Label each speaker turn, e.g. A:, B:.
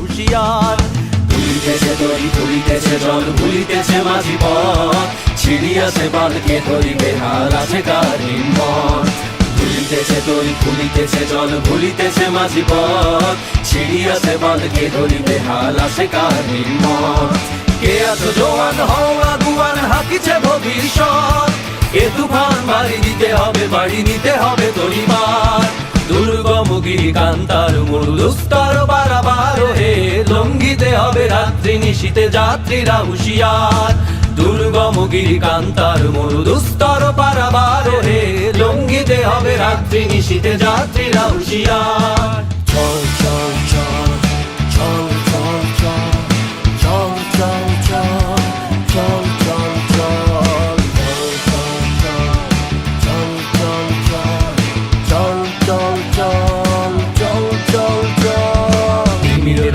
A: হুঁশিয়ার।
B: তুলিতেছে তরি তুলিতেছে জল ভুলিতেছে মাঝি পথ, ছিড়িয়াছে বালকে ধরিবে হাল আছে কার হিম্মত। তুলিতেছে তরি তুলিতেছে জল ভুলিতেছে মাঝি পথ, ছিড়িয়াছে বালকে ধরিবে হাল আছে কার হিম্মত।
A: কে আছো জোয়ান হও আগুয়ান হাকিছে ভবিষ্যৎ, এ তুফান বাড়ি দিতে হবে বাড়ি নিতে হবে তরিমার। দুর্গম গিরিকান্তার মরুদুস্তর বারাবার হে, লঙ্ঘিতে হবে রাত্রি নিশীতে যাত্রীরা হুঁশিয়ার। দুর্গম গিরিকান্তার মরুদুস্তর পারাবার হে, লঙ্ঘিতে হবে রাত্রি নিশীতে যাত্রীরা হুঁশিয়ার।
B: ঝড়